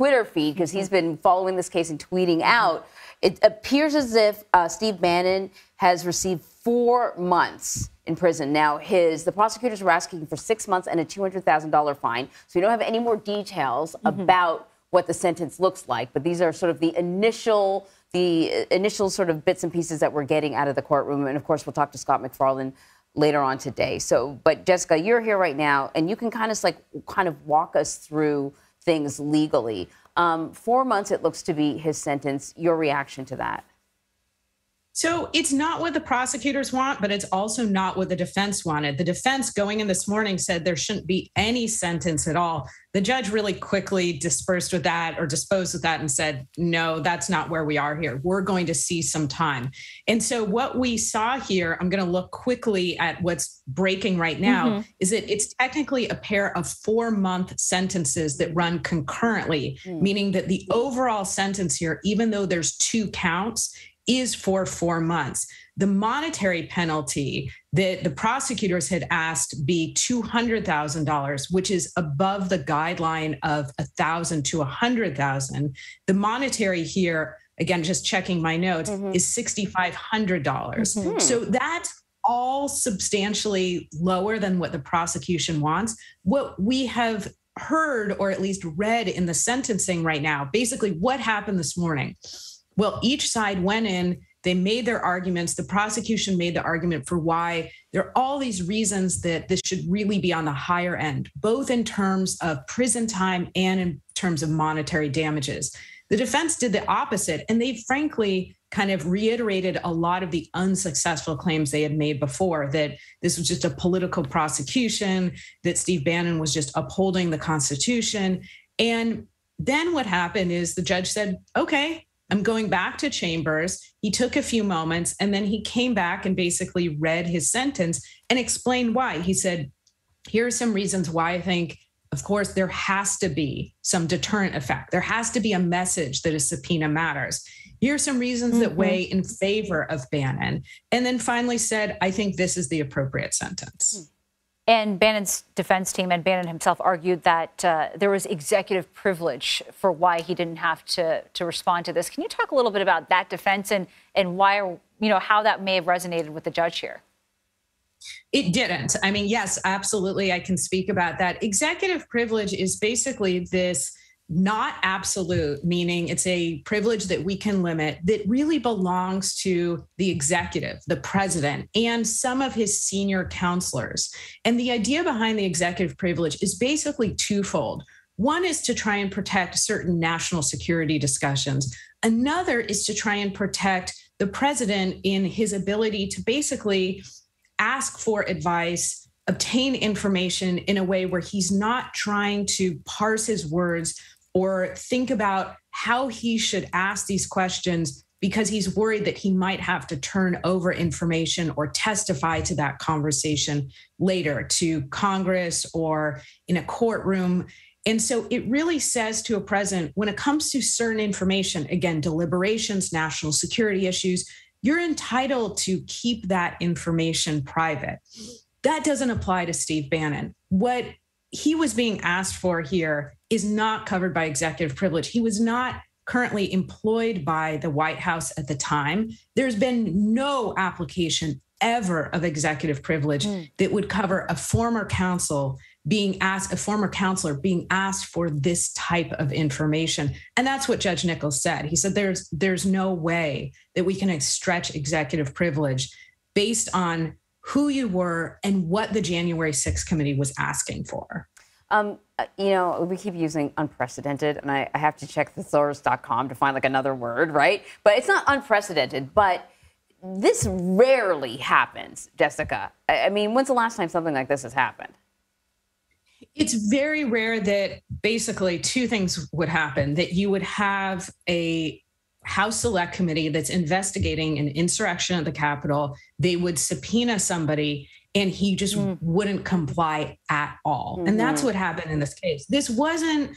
Twitter feed, because he's been following this case and tweeting out, it appears as if Steve Bannon has received 4 months in prison. Now, the prosecutors were asking for 6 months and a $200,000 fine. So we don't have any more details about what the sentence looks like. But these are sort of the initial sort of bits and pieces that we're getting out of the courtroom. And of course, we'll talk to Scott McFarlane later on today. But Jessica, you're here right now, and you can kind of walk us through things legally. 4 months, it looks to be his sentence. Your reaction to that? So it's not what the prosecutors want, but it's also not what the defense wanted. The defense going in this morning said there shouldn't be any sentence at all. The judge really quickly disposed with that and said, no, that's not where we are here. We're going to see some time. And so what we saw here, I'm going to look quickly at what's breaking right now, is that it's technically a pair of 4-month sentences that run concurrently, meaning that the overall sentence here, even though there's 2 counts, is for 4 months. The monetary penalty that the prosecutors had asked be $200,000, which is above the guideline of $1,000 to $100,000. The monetary here, again, just checking my notes, is $6,500. So that's all substantially lower than what the prosecution wants. What we have heard, or at least read in the sentencing right now, basically what happened this morning. Well, each side went in, they made their arguments. The prosecution made the argument for why there are all these reasons that this should really be on the higher end, both in terms of prison time and in terms of monetary damages. The defense did the opposite, and they frankly kind of reiterated a lot of the unsuccessful claims they had made before, that this was just a political prosecution, that Steve Bannon was just upholding the Constitution. And then what happened is the judge said, okay, I'm going back to chambers. He took a few moments, and then he came back and basically read his sentence and explained why. He said, here are some reasons why I think, of course, there has to be some deterrent effect. There has to be a message that a subpoena matters. Here are some reasons that weigh in favor of Bannon. And then finally said, I think this is the appropriate sentence. And Bannon's defense team and Bannon himself argued that there was executive privilege for why he didn't have to respond to this. Can you talk a little bit about that defense and why, how that may have resonated with the judge here? It didn't. I mean, yes, absolutely. I can speak about that. Executive privilege is basically this not absolute, meaning it's a privilege that we can limit, that really belongs to the executive, the president, and some of his senior counselors. And the idea behind the executive privilege is basically twofold. One is to try and protect certain national security discussions. Another is to try and protect the president in his ability to basically ask for advice, obtain information in a way where he's not trying to parse his words or think about how he should ask these questions because he's worried that he might have to turn over information or testify to that conversation later to Congress or in a courtroom. And so it really says to a president, when it comes to certain information, again, deliberations, national security issues, you're entitled to keep that information private. That doesn't apply to Steve Bannon. What he was being asked for here is not covered by executive privilege. He was not currently employed by the White House at the time. There's been no application ever of executive privilege that would cover a former counselor being asked for this type of information. And that's what Judge Nichols said. He said there's no way that we can stretch executive privilege based on who you were and what the January 6th committee was asking for. We keep using unprecedented, and I have to check thesaurus.com to find another word, right? But it's not unprecedented, but this rarely happens, Jessica. I mean, when's the last time something like this has happened? It's very rare that basically two things would happen, that you would have a House Select Committee that's investigating an insurrection at the Capitol. They would subpoena somebody and he just wouldn't comply at all. And that's what happened in this case. This wasn't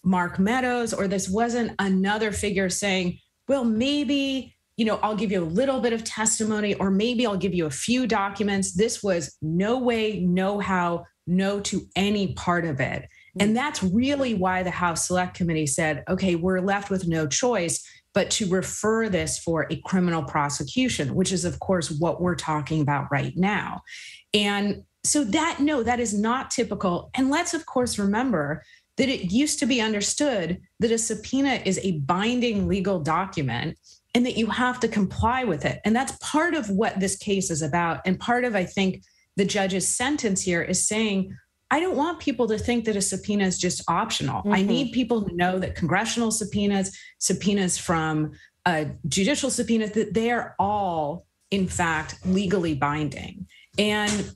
Mark Meadows, or this wasn't another figure saying, well, maybe, I'll give you a little bit of testimony, or maybe I'll give you a few documents. This was no way, no how, no to any part of it. And that's really why the House Select Committee said, okay, we're left with no choice but to refer this for a criminal prosecution, which is, of course, what we're talking about right now. And so that is not typical. And let's, of course, remember that it used to be understood that a subpoena is a binding legal document and that you have to comply with it. And that's part of what this case is about. And part of, I think, the judge's sentence here is saying, I don't want people to think that a subpoena is just optional. I need people to know that congressional subpoenas from judicial subpoenas, that they are all, in fact, legally binding. And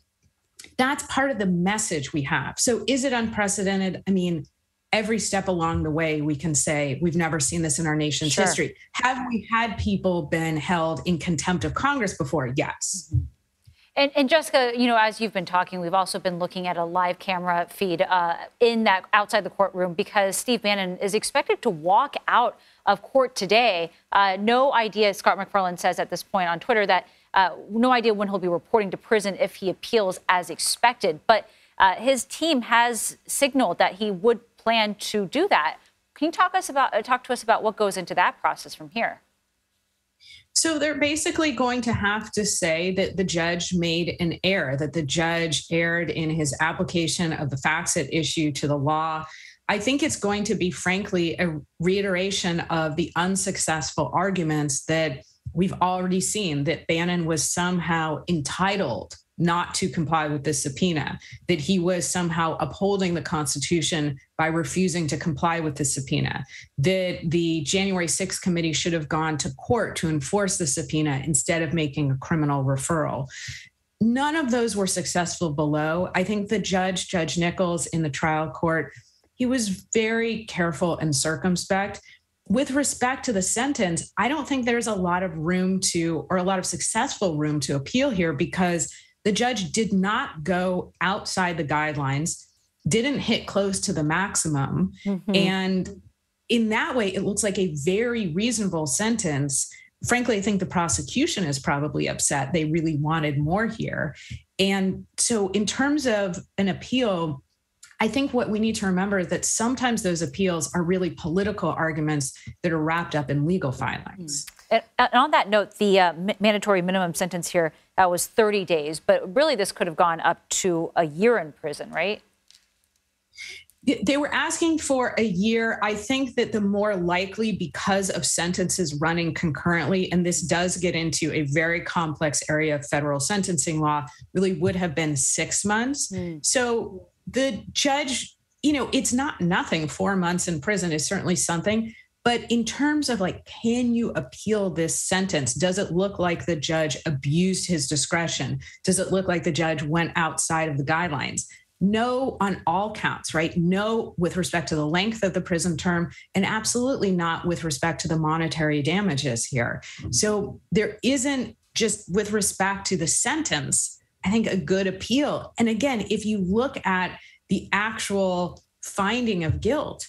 that's part of the message we have. So is it unprecedented? I mean, every step along the way, we can say we've never seen this in our nation's history. Have we had people been held in contempt of Congress before? Yes. And Jessica, as you've been talking, we've also been looking at a live camera feed in that outside the courtroom because Steve Bannon is expected to walk out of court today. No idea, Scott McFarland says at this point on Twitter that no idea when he'll be reporting to prison if he appeals as expected. But his team has signaled that he would plan to do that. Can you talk to us about what goes into that process from here? So they're basically going to have to say that the judge made an error, that the judge erred in his application of the facts at issue to the law. I think it's going to be, frankly, a reiteration of the unsuccessful arguments that we've already seen, that Bannon was somehow entitled not to comply with this subpoena, that he was somehow upholding the Constitution by refusing to comply with the subpoena, that the January 6th committee should have gone to court to enforce the subpoena instead of making a criminal referral. None of those were successful below. I think the Judge Nichols in the trial court, he was very careful and circumspect. With respect to the sentence, I don't think there's a lot of room to, or a lot of successful room to appeal here, because the judge did not go outside the guidelines, didn't hit close to the maximum. And in that way, it looks like a very reasonable sentence. Frankly, I think the prosecution is probably upset. They really wanted more here. And so in terms of an appeal, I think what we need to remember is that sometimes those appeals are really political arguments that are wrapped up in legal filings. And on that note, the mandatory minimum sentence here was 30 days, but really this could have gone up to a year in prison, right? They were asking for a year. I think that the more likely, because of sentences running concurrently, and this does get into a very complex area of federal sentencing law, really would have been 6 months. So the judge, it's not nothing. 4 months in prison is certainly something. But in terms of can you appeal this sentence? Does it look like the judge abused his discretion? Does it look like the judge went outside of the guidelines? No, on all counts, right? No, with respect to the length of the prison term, and absolutely not with respect to the monetary damages here. So there isn't, just with respect to the sentence, I think, a good appeal. And again, if you look at the actual finding of guilt,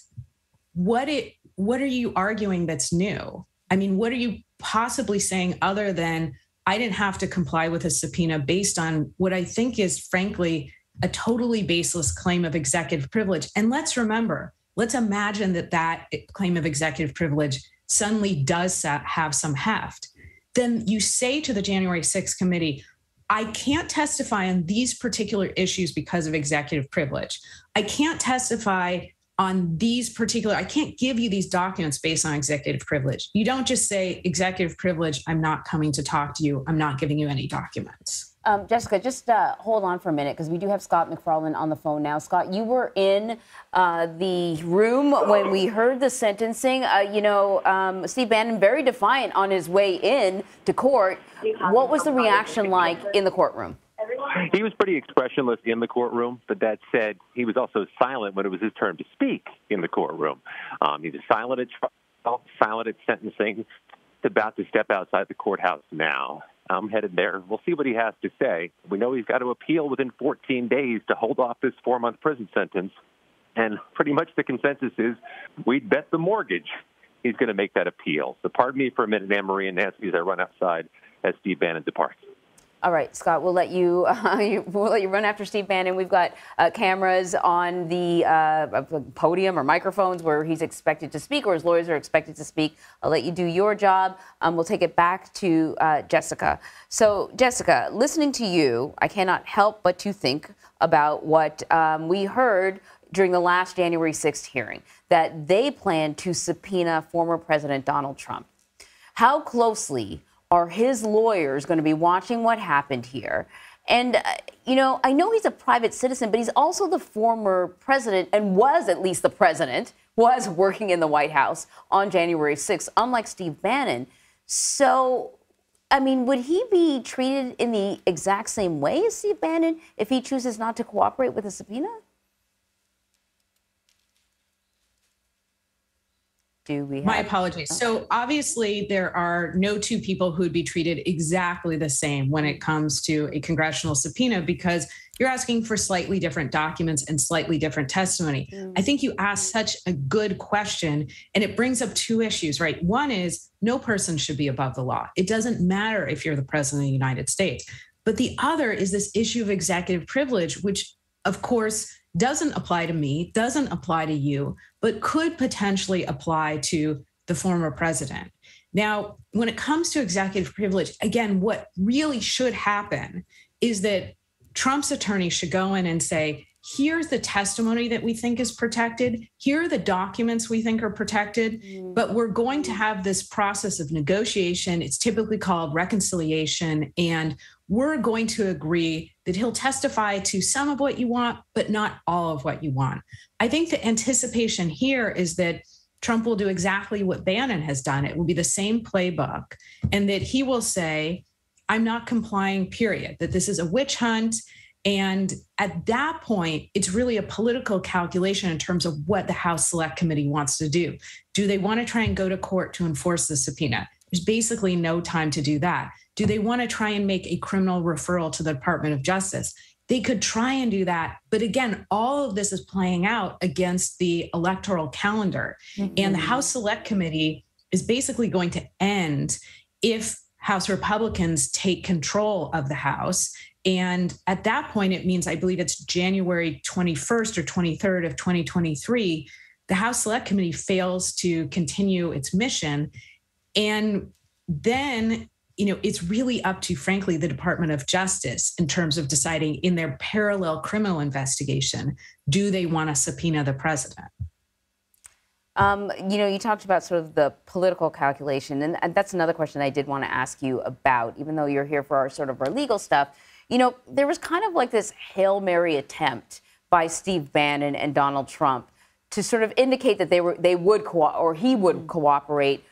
what are you arguing that's new? I mean, what are you possibly saying other than I didn't have to comply with a subpoena based on what I think is, frankly, a totally baseless claim of executive privilege? And let's imagine that claim of executive privilege suddenly does have some heft. Then you say to the January 6th committee, I can't testify on these particular issues because of executive privilege. I can't testify on I can't give you these documents based on executive privilege. You don't just say executive privilege, I'm not coming to talk to you, I'm not giving you any documents. Jessica, just hold on for a minute, because we do have Scott McFarland on the phone now. Scott, you were in the room when we heard the sentencing. Steve Bannon, very defiant on his way in to court. What was the reaction like in the courtroom? He was pretty expressionless in the courtroom, but that said, he was also silent when it was his turn to speak in the courtroom. He was silent at trial, silent at sentencing. He's about to step outside the courthouse now. I'm headed there. We'll see what he has to say. We know he's got to appeal within 14 days to hold off this 4-month prison sentence. And pretty much the consensus is we'd bet the mortgage he's going to make that appeal. So pardon me for a minute, Anne-Marie and Nancy, as I run outside as Steve Bannon departs. All right, Scott, we'll let you run after Steve Bannon. We've got cameras on the podium or microphones where he's expected to speak or his lawyers are expected to speak. I'll let you do your job. We'll take it back to Jessica. So, Jessica, listening to you, I cannot help but to think about what we heard during the last January 6th hearing, that they plan to subpoena former President Donald Trump. How closely are his lawyers going to be watching what happened here? And, I know he's a private citizen, but he's also the former president and was at least the president, was working in the White House on January 6th, unlike Steve Bannon. So, would he be treated in the exact same way as Steve Bannon if he chooses not to cooperate with a subpoena? My apologies. So obviously there are no two people who would be treated exactly the same when it comes to a congressional subpoena, because you're asking for slightly different documents and slightly different testimony. I think you asked such a good question, and it brings up two issues, right? One is no person should be above the law. It doesn't matter if you're the president of the United States. But the other is this issue of executive privilege, which of course doesn't apply to me, doesn't apply to you, but could potentially apply to the former president. Now, when it comes to executive privilege, again, what really should happen is that Trump's attorney should go in and say, here's the testimony that we think is protected. Here are the documents we think are protected, but we're going to have this process of negotiation. It's typically called reconciliation, and we're going to agree that he'll testify to some of what you want, but not all of what you want. I think the anticipation here is that Trump will do exactly what Bannon has done. It will be the same playbook, and that he will say, I'm not complying, period, that this is a witch hunt. And at that point, it's really a political calculation in terms of what the House Select Committee wants to do. Do they want to try and go to court to enforce the subpoena? There's basically no time to do that. Do they want to try and make a criminal referral to the Department of Justice? They could try and do that. But again, all of this is playing out against the electoral calendar. And the House Select Committee is basically going to end if House Republicans take control of the House. And at that point, it means, I believe it's January 21st or 23rd of 2023, the House Select Committee fails to continue its mission. And then, it's really up to, frankly, the Department of Justice in terms of deciding in their parallel criminal investigation, do they want to subpoena the president? You talked about sort of the political calculation, and that's another question I did want to ask you about, even though you're here for our legal stuff. There was kind of like this Hail Mary attempt by Steve Bannon and Donald Trump to sort of indicate that he would cooperate.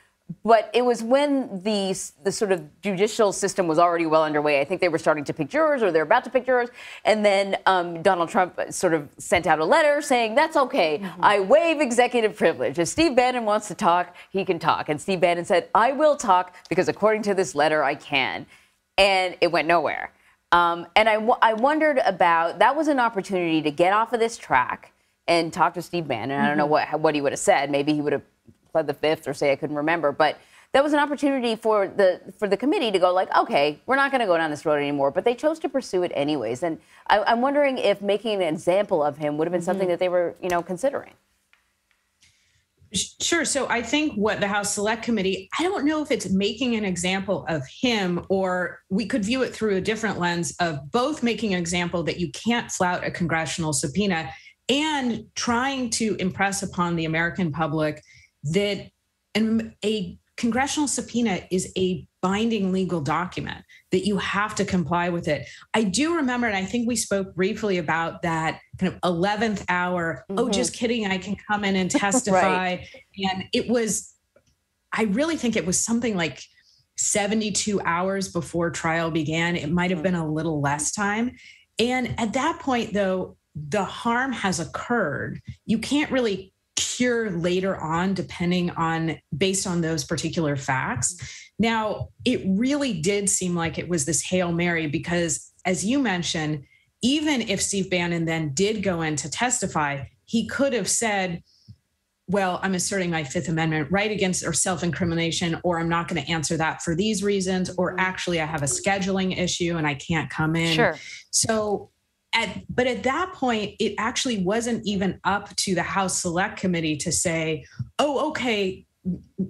But it was when the sort of judicial system was already well underway. I think they were starting to pick jurors, or they're about to pick jurors. And then Donald Trump sort of sent out a letter saying, that's okay. I waive executive privilege. If Steve Bannon wants to talk, he can talk. And Steve Bannon said, I will talk because according to this letter, I can. And it went nowhere. And I wondered about, that was an opportunity to get off of this track and talk to Steve Bannon. I don't know what he would have said. Maybe he would have pled the fifth or say I couldn't remember. But that was an opportunity for the committee to go like, okay, we're not going to go down this road anymore. But they chose to pursue it anyways. And I'm wondering if making an example of him would have been something that they were, considering. Sure. So I think what the House Select Committee, I don't know if it's making an example of him, or we could view it through a different lens of both making an example that you can't flout a congressional subpoena and trying to impress upon the American public that a congressional subpoena is a binding legal document, that you have to comply with it. I do remember, and I think we spoke briefly about that kind of 11th hour, oh, just kidding, I can come in and testify. Right. And I really think it was something like 72 hours before trial began. It might have been a little less time. And at that point, though, the harm has occurred. You can't really cure later on, based on those particular facts. Now, it really did seem like it was this Hail Mary because, as you mentioned, even if Steve Bannon then did go in to testify, he could have said, well, I'm asserting my Fifth Amendment right against or self-incrimination, or I'm not going to answer that for these reasons, or actually I have a scheduling issue and I can't come in. Sure. So, but at that point, it actually wasn't even up to the House Select Committee to say, oh, okay,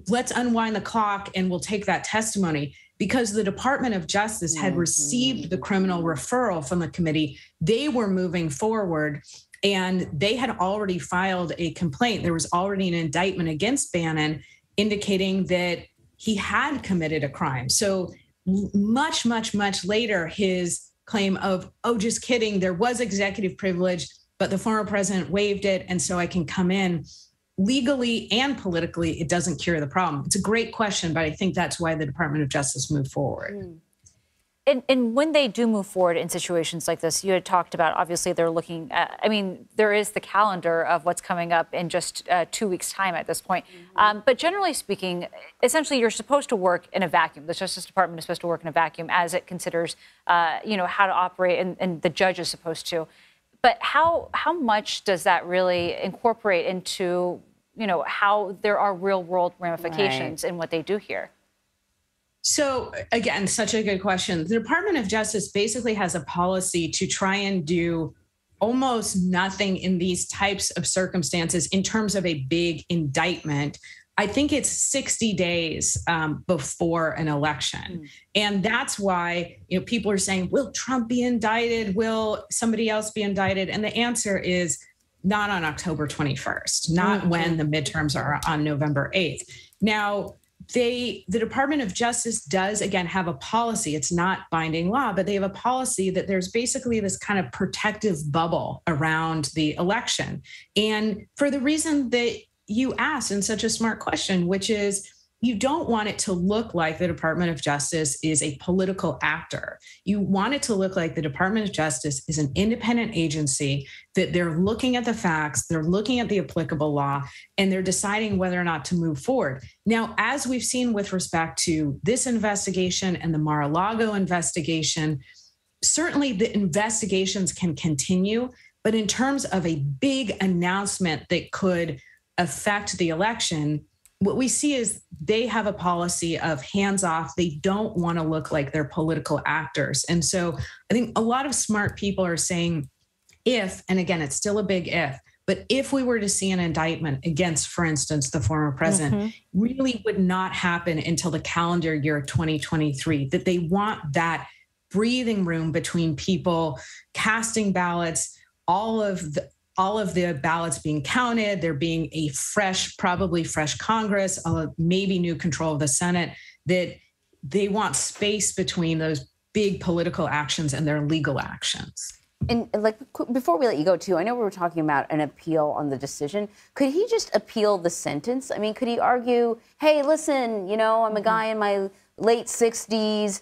let's unwind the clock and we'll take that testimony, because the Department of Justice had received the criminal referral from the committee. They were moving forward. And they had already filed a complaint. There was already an indictment against Bannon indicating that he had committed a crime. So much, much, much later, his claim of, oh, just kidding, there was executive privilege, but the former president waived it, and so I can come in. Legally and politically, it doesn't cure the problem. It's a great question, but I think that's why the Department of Justice moved forward. And when they do move forward in situations like this, you had talked about, obviously, they're looking at, I mean, there is the calendar of what's coming up in just 2 weeks' time at this point. But generally speaking, essentially, you're supposed to work in a vacuum. The Justice Department is supposed to work in a vacuum as it considers, how to operate, and the judge is supposed to. But how much does that really incorporate into, how there are real-world ramifications in what they do here? So again, such a good question. The Department of Justice basically has a policy to try and do almost nothing in these types of circumstances in terms of a big indictment. I think it's 60 days before an election. And that's why, people are saying, will Trump be indicted? Will somebody else be indicted? And the answer is not on October 21st, not when the midterms are on November 8th. Now, the Department of Justice does, again, have a policy. It's not binding law, but they have a policy that there's basically this kind of protective bubble around the election. And for the reason that you asked in such a smart question, which is, you don't want it to look like the Department of Justice is a political actor. You want it to look like the Department of Justice is an independent agency, that they're looking at the facts, they're looking at the applicable law, and they're deciding whether or not to move forward. Now, as we've seen with respect to this investigation and the Mar-a-Lago investigation, certainly the investigations can continue, but in terms of a big announcement that could affect the election, what we see is they have a policy of hands off. They don't want to look like they're political actors. And so I think a lot of smart people are saying, if, and again, it's still a big if, but if we were to see an indictment against, for instance, the former president, really would not happen until the calendar year 2023, that they want that breathing room between people casting ballots, all of the ballots being counted, there being a probably fresh Congress, maybe new control of the Senate, that they want space between those big political actions and their legal actions. And before we let you go too, I know we were talking about an appeal on the decision. Could he just appeal the sentence? I mean, could he argue, hey, listen, I'm a guy in my late 60s,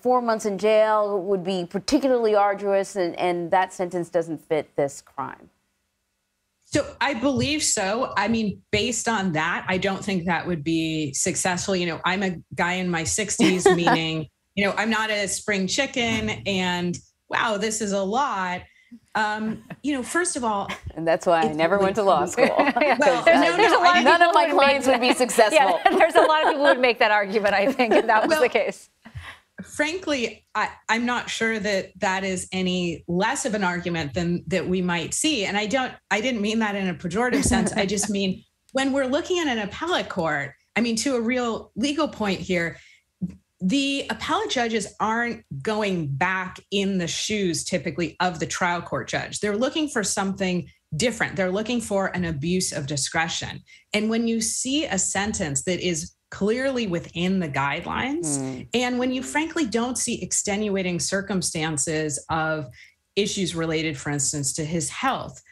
4 months in jail would be particularly arduous, and that sentence doesn't fit this crime? So I believe so. I mean, based on that, I don't think that would be successful. I'm a guy in my 60s, meaning, I'm not a spring chicken, and wow, this is a lot. First of all, and that's why I never went to law school. Well, none of my clients would be successful. Yeah, there's a lot of people who would make that argument, I think, if that was the case. Frankly, I'm not sure that is any less of an argument than that we might see. And I didn't mean that in a pejorative sense. I just mean when we're looking at an appellate court, to a real legal point here, the appellate judges aren't going back in the shoes typically of the trial court judge. They're looking for something different. They're looking for an abuse of discretion. And when you see a sentence that is clearly within the guidelines, and when you frankly don't see extenuating circumstances of issues related, for instance, to his health,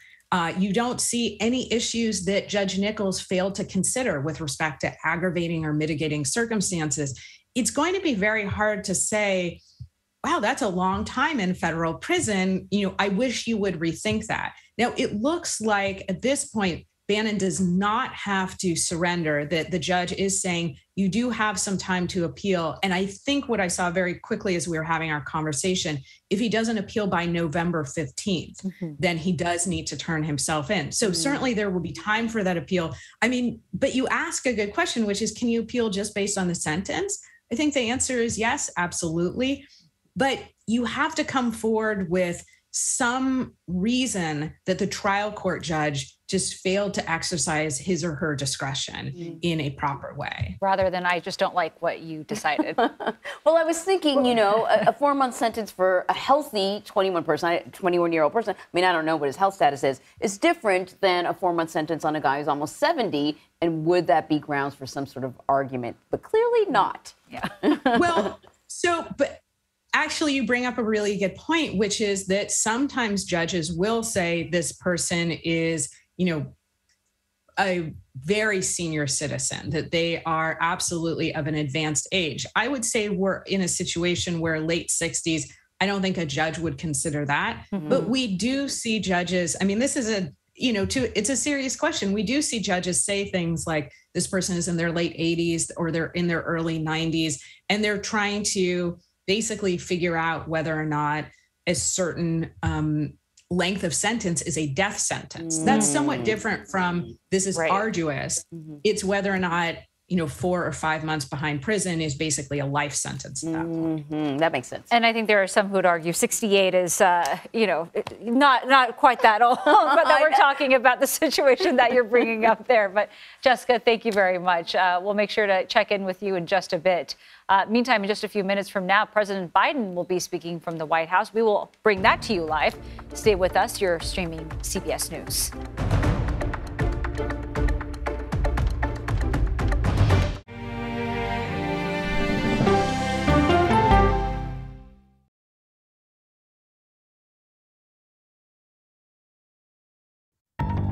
you don't see any issues that Judge Nichols failed to consider with respect to aggravating or mitigating circumstances, it's going to be very hard to say, wow, that's a long time in federal prison. I wish you would rethink that. Now, it looks like at this point, Bannon does not have to surrender, that the judge is saying you do have some time to appeal. And I think what I saw very quickly as we were having our conversation, if he doesn't appeal by November 15th, then he does need to turn himself in. So certainly there will be time for that appeal. I mean, but you ask a good question, which is, can you appeal just based on the sentence? I think the answer is yes, absolutely. But you have to come forward with some reason that the trial court judge just failed to exercise his or her discretion in a proper way. Rather than, I just don't like what you decided. Well, I was thinking, you know, a 4-month sentence for a healthy 21-year-old person, I mean, I don't know what his health status is different than a 4-month sentence on a guy who's almost 70. And would that be grounds for some sort of argument? But clearly not. Yeah. Well, but actually, you bring up a really good point, which is that sometimes judges will say this person is, you know, a very senior citizen, that they are absolutely of an advanced age. I would say we're in a situation where late 60s, I don't think a judge would consider that. But we do see judges, I mean, this is it's a serious question. We do see judges say things like this person is in their late 80s or they're in their early 90s, and they're trying to basically figure out whether or not a certain length of sentence is a death sentence. That's somewhat different from this is arduous. It's whether or not, 4 or 5 months behind prison is basically a life sentence at that point. That makes sense. And I think there are some who would argue 68 is, not quite that old, but that we're talking about the situation that you're bringing up there. But Jessica, thank you very much. We'll make sure to check in with you in just a bit. Meantime, in just a few minutes from now, President Biden will be speaking from the White House. We will bring that to you live. Stay with us. You're streaming CBS News.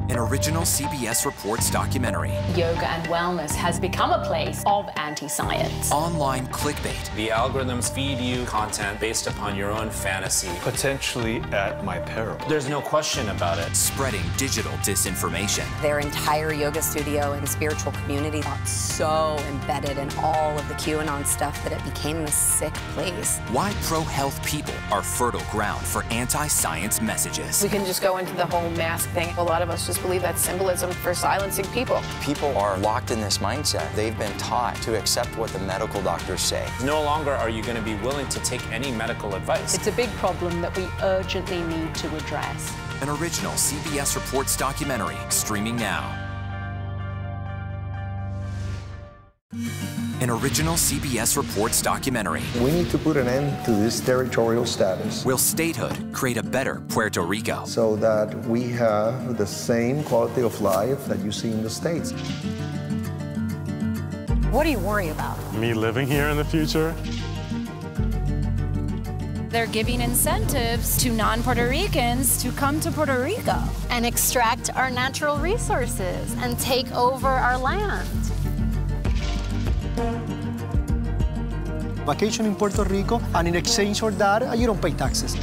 An original CBS Reports documentary. Yoga and wellness has become a place of anti-science. Online clickbait. The algorithms feed you content based upon your own fantasy. Potentially at my peril. There's no question about it. Spreading digital disinformation. Their entire yoga studio and spiritual community got so embedded in all of the QAnon stuff that it became this sick place. Why pro-health people are fertile ground for anti-science messages. We can just go into the whole mask thing. A lot of us just believe that's symbolism for silencing people. People are locked in this mindset. They've been taught to accept what the medical doctors say. No longer are you going to be willing to take any medical advice. It's a big problem that we urgently need to address. An original CBS Reports documentary streaming now. An original CBS Reports documentary. We need to put an end to this territorial status. Will statehood create a better Puerto Rico? So that we have the same quality of life that you see in the States. What do you worry about? Me living here in the future? They're giving incentives to non-Puerto Ricans to come to Puerto Rico and extract our natural resources and take over our land. Vacation in Puerto Rico, and in exchange for that, you don't pay taxes.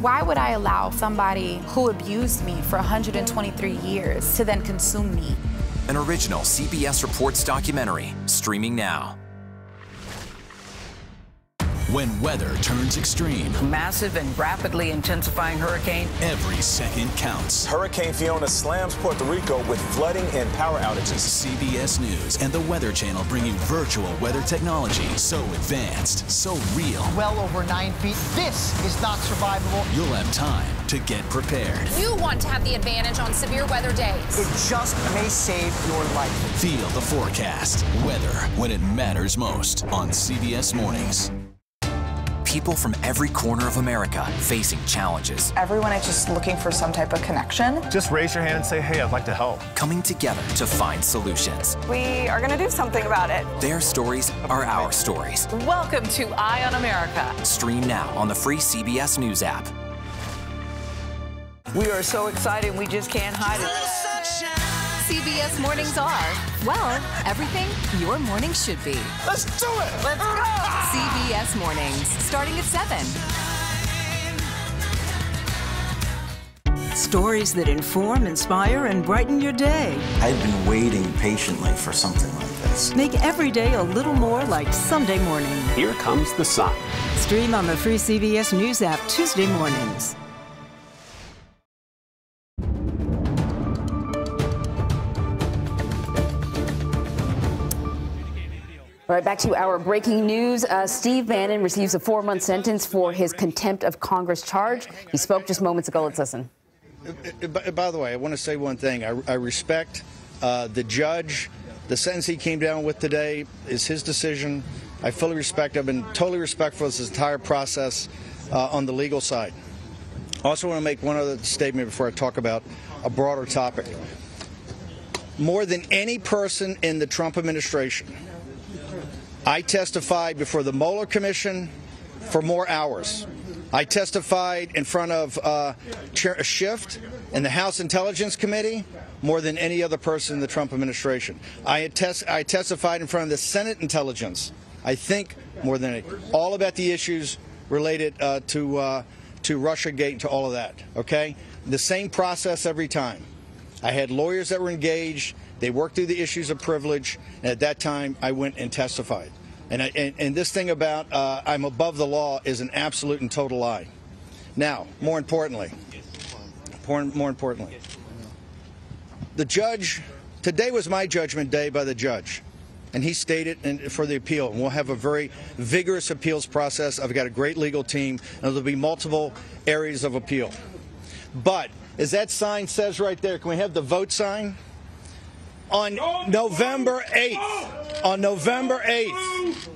Why would I allow somebody who abused me for 123 years to then consume me? An original CBS Reports documentary streaming now. When weather turns extreme. Massive and rapidly intensifying hurricane. Every second counts. Hurricane Fiona slams Puerto Rico with flooding and power outages. CBS News and the Weather Channel bring you virtual weather technology so advanced, so real. Well over 9 feet. This is not survivable. You'll have time to get prepared. You want to have the advantage on severe weather days. It just may save your life. Feel the forecast. Weather when it matters most on CBS Mornings. People from every corner of America facing challenges. Everyone is just looking for some type of connection. Just raise your hand and say, hey, I'd like to help. Coming together to find solutions. We are going to do something about it. Their stories are our stories. Welcome to Eye on America. Stream now on the free CBS News app. We are so excited, we just can't hide it. CBS Mornings are, well, everything your morning should be. Let's do it! Let's go! CBS Mornings, starting at 7. Stories that inform, inspire, and brighten your day. I've been waiting patiently for something like this. Make every day a little more like Sunday morning. Here comes the sun. Stream on the free CBS News app Tuesday mornings. All right, back to our breaking news. Steve Bannon receives a 4-month sentence for his contempt of Congress charge. He spoke just moments ago. Let's listen. By the way, I want to say one thing. I respect the judge. The sentence he came down with today is his decision. I fully respect. I've been totally respectful of this entire process on the legal side. I also want to make one other statement before I talk about a broader topic. More than any person in the Trump administration, I testified before the Mueller Commission for more hours. I testified in front of Chair Schiff in the House Intelligence Committee more than any other person in the Trump administration. I testified in front of the Senate Intelligence, I think more than any, all about the issues related to Russiagate and to all of that, okay? The same process every time. I had lawyers that were engaged. They worked through the issues of privilege, and at that time, I went and testified. And this thing about I'm above the law is an absolute and total lie. Now, more importantly, the judge, today was my judgment day by the judge, and he stated for the appeal, and we'll have a very vigorous appeals process. I've got a great legal team, and there'll be multiple areas of appeal. But, as that sign says right there, can we have the vote sign? On November 8th, on November 8th,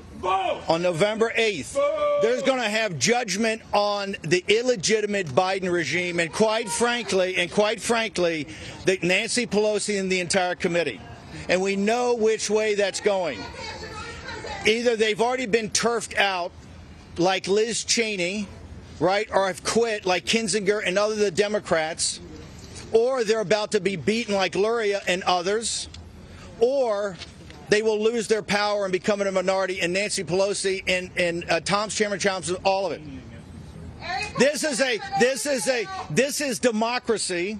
there's going to have judgment on the illegitimate Biden regime, and quite frankly, the Nancy Pelosi and the entire committee. And we know which way that's going. Either they've already been turfed out, like Liz Cheney, right, or have quit, like Kinzinger and other the Democrats, or they're about to be beaten like Luria and others, or they will lose their power and become a minority, and Nancy Pelosi and Chairman Thompson, all of it. This is democracy.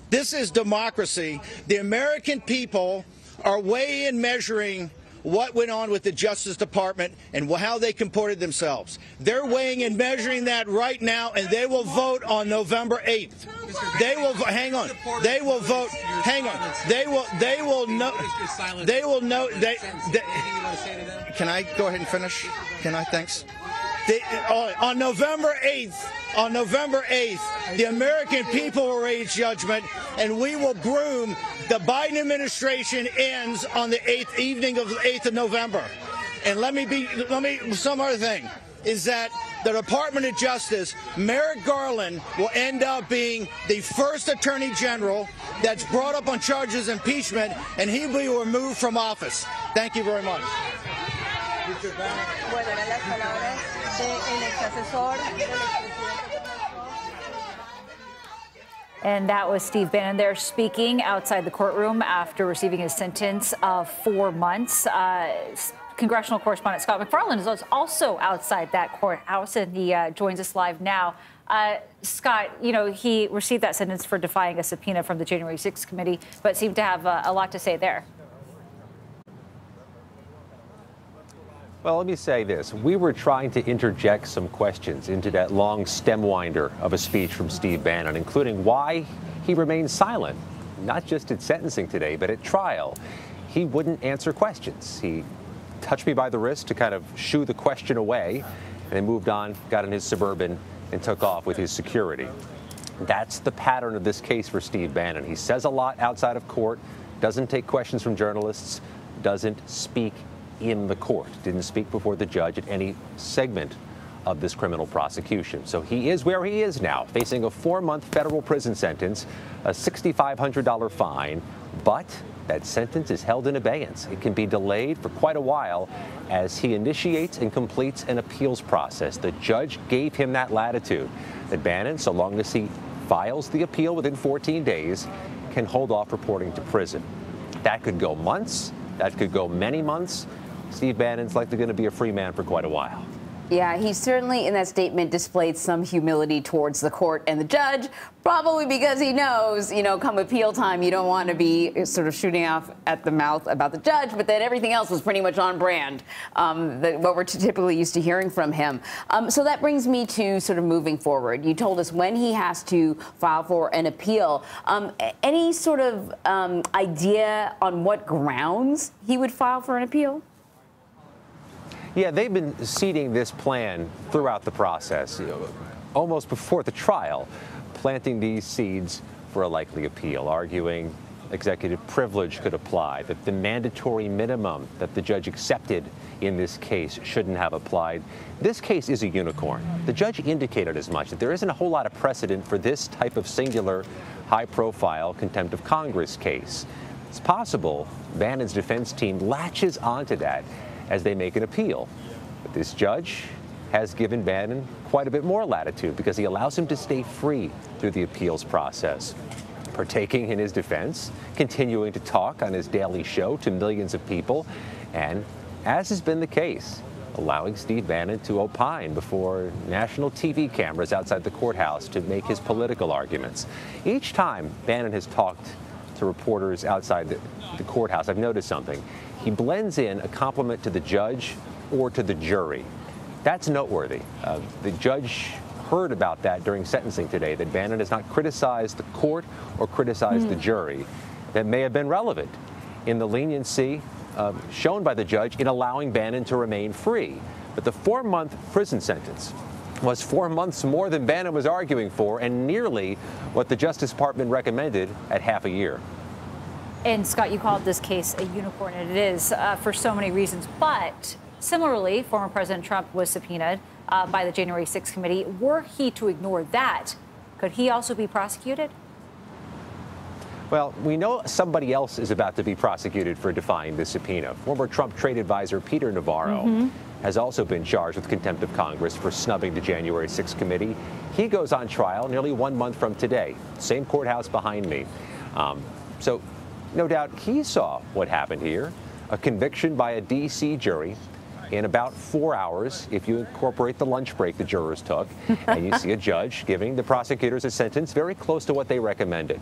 This is democracy. The American people are weighing and measuring what went on with the Justice Department and how they comported themselves. They're weighing and measuring that right now, and they will vote on November 8th. They will hang on. They will vote. Hang on. They will know. They will know. Can I go ahead and finish? Can I? Thanks. On November 8th, the American people will raise judgment, and we will groom. The Biden administration ends on the 8th evening of the 8th of November. And some other thing is that the Department of Justice, Merrick Garland, will end up being the first Attorney General that's brought up on charges of impeachment, and he will be removed from office. Thank you very much. And that was Steve Bannon there speaking outside the courtroom after receiving his sentence of 4 months. Congressional correspondent Scott McFarland is also outside that courthouse, and he joins us live now. Scott, you know, he received that sentence for defying a subpoena from the January 6th committee, but seemed to have a lot to say there. Well, let me say this. We were trying to interject some questions into that long stem winder of a speech from Steve Bannon, including why he remained silent, not just at sentencing today, but at trial. He wouldn't answer questions. He touched me by the wrist to kind of shoo the question away, and then moved on, got in his Suburban, and took off with his security. That's the pattern of this case for Steve Bannon. He says a lot outside of court, doesn't take questions from journalists, doesn't speak in the court, didn't speak before the judge at any segment of this criminal prosecution. So he is where he is now, facing a 4-month federal prison sentence, a $6,500 fine, but that sentence is held in abeyance. It can be delayed for quite a while as he initiates and completes an appeals process. The judge gave him that latitude that Bannon, so long as he files the appeal within 14 days, can hold off reporting to prison. That could go months. That could go many months. Steve Bannon's likely going to be a free man for quite a while. Yeah, he certainly in that statement displayed some humility towards the court and the judge, probably because he knows, come appeal time, you don't want to be sort of shooting off at the mouth about the judge, but then everything else was pretty much on brand, what we're typically used to hearing from him. So that brings me to sort of moving forward. You told us when he has to file for an appeal. Any sort of idea on what grounds he would file for an appeal? Yeah, they've been seeding this plan throughout the process, almost before the trial, planting these seeds for a likely appeal, arguing executive privilege could apply, that the mandatory minimum that the judge accepted in this case shouldn't have applied. This case is a unicorn. The judge indicated as much, that there isn't a whole lot of precedent for this type of singular, high-profile contempt of Congress case. It's possible Bannon's defense team latches onto that as they make an appeal. But this judge has given Bannon quite a bit more latitude because he allows him to stay free through the appeals process, partaking in his defense, continuing to talk on his daily show to millions of people, and, as has been the case, allowing Steve Bannon to opine before national TV cameras outside the courthouse to make his political arguments. Each time Bannon has talked to reporters outside the courthouse, I've noticed something. He blends in a compliment to the judge or to the jury. That's noteworthy. The judge heard about that during sentencing today, that Bannon has not criticized the court or criticized the jury. That may have been relevant in the leniency shown by the judge in allowing Bannon to remain free. But the 4-month prison sentence was 4 months more than Bannon was arguing for, and nearly what the Justice Department recommended at half a year. And Scott, you called this case a unicorn, and it is for so many reasons. But similarly, former President Trump was subpoenaed by the January 6th committee. Were he to ignore that, could he also be prosecuted? Well, we know somebody else is about to be prosecuted for defying the subpoena. Former Trump trade advisor Peter Navarro has also been charged with contempt of Congress for snubbing the January 6th committee. He goes on trial nearly 1 month from today. Same courthouse behind me. So no doubt he saw what happened here, a conviction by a D.C. jury in about 4 hours, if you incorporate the lunch break the jurors took, and you see a judge giving the prosecutors a sentence very close to what they recommended.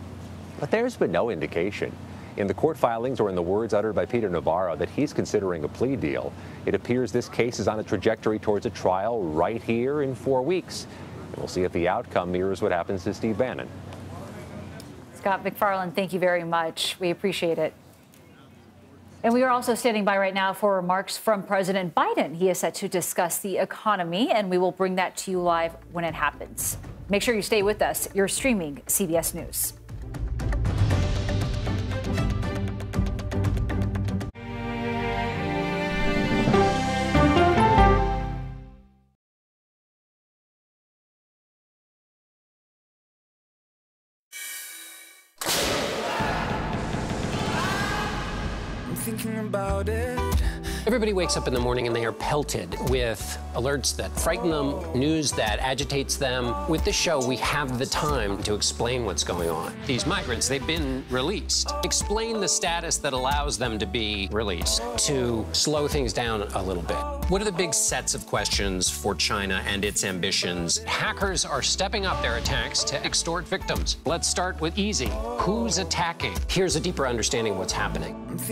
But there's been no indication in the court filings or in the words uttered by Peter Navarro that he's considering a plea deal. It appears this case is on a trajectory towards a trial right here in 4 weeks. And we'll see if the outcome mirrors what happens to Steve Bannon. Scott McFarland, thank you very much. We appreciate it. And we are also standing by right now for remarks from President Biden. He is set to discuss the economy, and we will bring that to you live when it happens. Make sure you stay with us. You're streaming CBS News. Thinking about it. Everybody wakes up in the morning and they are pelted with alerts that frighten them, news that agitates them. With this show, we have the time to explain what's going on. These migrants, they've been released. Explain the status that allows them to be released, to slow things down a little bit. What are the big sets of questions for China and its ambitions? Hackers are stepping up their attacks to extort victims. Let's start with easy. Who's attacking? Here's a deeper understanding of what's happening.